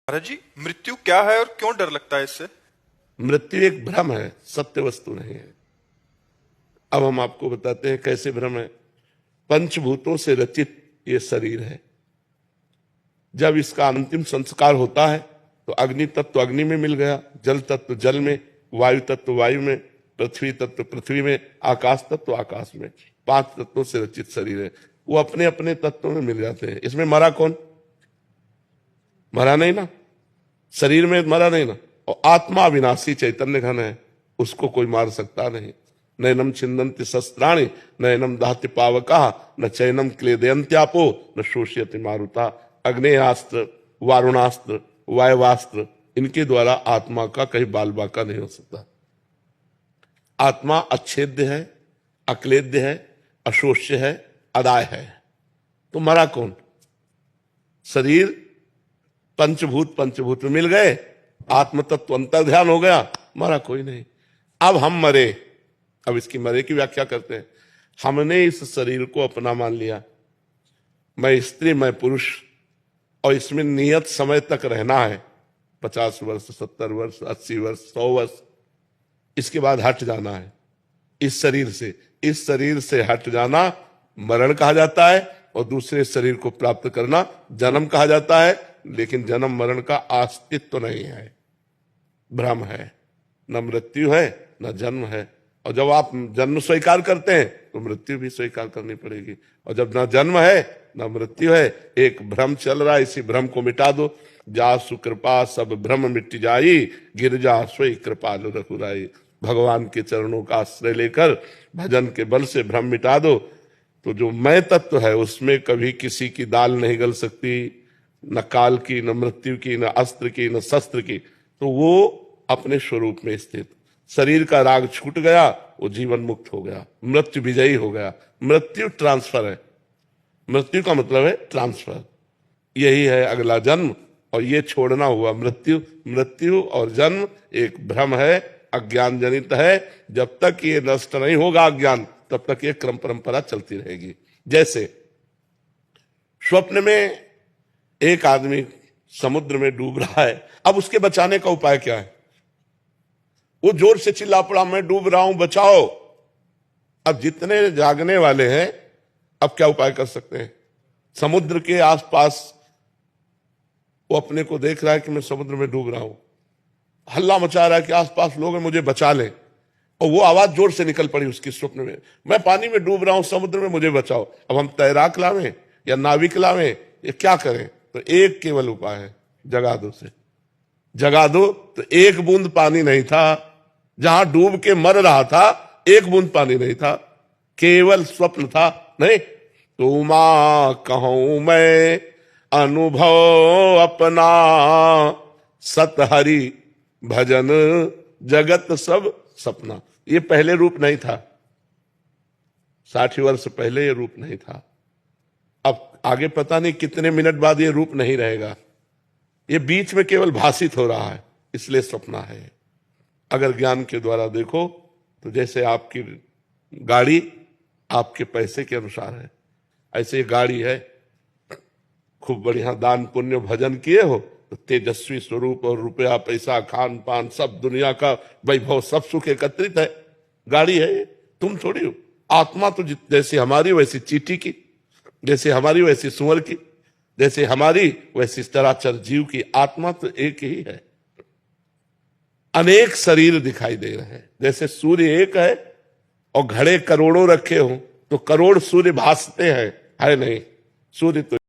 महाराज जी, मृत्यु क्या है और क्यों डर लगता है इससे? मृत्यु एक भ्रम है, सत्य वस्तु नहीं है। अब हम आपको बताते हैं कैसे भ्रम है। पंचभूतों से रचित ये शरीर है। जब इसका अंतिम संस्कार होता है तो अग्नि तत्व अग्नि में मिल गया, जल तत्व जल में, वायु तत्व वायु में, पृथ्वी तत्व पृथ्वी में, आकाश तत्व आकाश में। 5 तत्वों से रचित शरीर है। वो अपने अपने तत्वों में मिल जाते हैं। इसमें मरा कौन? मरा नहीं ना, शरीर में मरा नहीं ना। और आत्मा अविनाशी चैतन्य घन है, उसको कोई मार सकता नहीं। नैनम छिन्दन्ति शस्त्राणि नैनम दाहति पावका न चैनम क्लेदयन्त्यापो न शोष्यति मारुता। अग्नेयास्त्र, वारुणास्त्र, वायवास्त्र, इनके द्वारा आत्मा का कहीं बाल बाका नहीं हो सकता। आत्मा अच्छेद्य है, अक्लेद्य है, अशोष्य है, अदाय है। तो मरा कौन? शरीर पंचभूत में मिल गए, आत्म तत्व अंतर ध्यान हो गया, मरा कोई नहीं। अब हम मरे। अब इसकी मरे की व्याख्या करते हैं। हमने इस शरीर को अपना मान लिया, मैं स्त्री मैं पुरुष, और इसमें नियत समय तक रहना है, 50 वर्ष 70 वर्ष 80 वर्ष 100 वर्ष। इसके बाद हट जाना है इस शरीर से। इस शरीर से हट जाना मरण कहा जाता है, और दूसरे शरीर को प्राप्त करना जन्म कहा जाता है। लेकिन जन्म मरण का अस्तित्व नहीं है, भ्रम है। न मृत्यु है न जन्म है। और जब आप जन्म स्वीकार करते हैं तो मृत्यु भी स्वीकार करनी पड़ेगी। और जब न जन्म है न मृत्यु है, एक भ्रम चल रहा है, इसी भ्रम को मिटा दो। जा सुकृपा सब भ्रम मिट जाई, गिरजा सोई कृपालु रघुराई। भगवान के चरणों का आश्रय लेकर भजन के बल से भ्रम मिटा दो, तो जो मैं तत्व है उसमें कभी किसी की दाल नहीं गल सकती, न काल की, न मृत्यु की, न अस्त्र की, न शस्त्र की। तो वो अपने स्वरूप में स्थित। शरीर का राग छूट गया, वो जीवन मुक्त हो गया, मृत्यु विजयी हो गया। मृत्यु ट्रांसफर है। मृत्यु का मतलब है ट्रांसफर। यही है अगला जन्म, और ये छोड़ना हुआ मृत्यु। मृत्यु और जन्म एक भ्रम है, अज्ञान जनित है। जब तक ये नष्ट नहीं होगा अज्ञान, तब तक ये क्रम परंपरा चलती रहेगी। जैसे स्वप्न में एक आदमी समुद्र में डूब रहा है, अब उसके बचाने का उपाय क्या है? वो जोर से चिल्ला पड़ा, मैं डूब रहा हूं, बचाओ। अब जितने जागने वाले हैं, अब क्या उपाय कर सकते हैं? समुद्र के आसपास वो अपने को देख रहा है कि मैं समुद्र में डूब रहा हूं, हल्ला मचा रहा है कि आसपास लोग हैं, मुझे बचा लें। और वो आवाज जोर से निकल पड़ी उसकी स्वप्न में, मैं पानी में डूब रहा हूं, समुद्र में, मुझे बचाओ। अब हम तैराक लावें या नाविक लावें, ये क्या करें? तो एक केवल उपाय है, जगा दो से। जगा दो तो एक बूंद पानी नहीं था, जहां डूब के मर रहा था एक बूंद पानी नहीं था, केवल स्वप्न था। नहीं, तुमा कहूं मैं अनुभव अपना, सत हरि भजन जगत सब सपना। ये पहले रूप नहीं था, 60 वर्ष पहले ये रूप नहीं था। अब आगे पता नहीं कितने मिनट बाद ये रूप नहीं रहेगा। ये बीच में केवल भाषित हो रहा है, इसलिए सपना है। अगर ज्ञान के द्वारा देखो तो जैसे आपकी गाड़ी आपके पैसे के अनुसार है, ऐसे ये गाड़ी है। खूब बढ़िया दान पुण्य भजन किए हो तो तेजस्वी स्वरूप और रुपया पैसा खान पान सब दुनिया का वैभव सब सुख एकत्रित है। गाड़ी है ये, तुम थोड़ी हो। आत्मा तो जैसे हमारी वैसी चींटी की, जैसे हमारी वैसी सुअर की, जैसे हमारी वैसी चराचर जीव की। आत्मा तो एक ही है। अनेक शरीर दिखाई दे रहे हैं। जैसे सूर्य एक है और घड़े करोड़ों रखे हो तो करोड़ सूर्य भासते हैं, है नहीं? सूर्य तो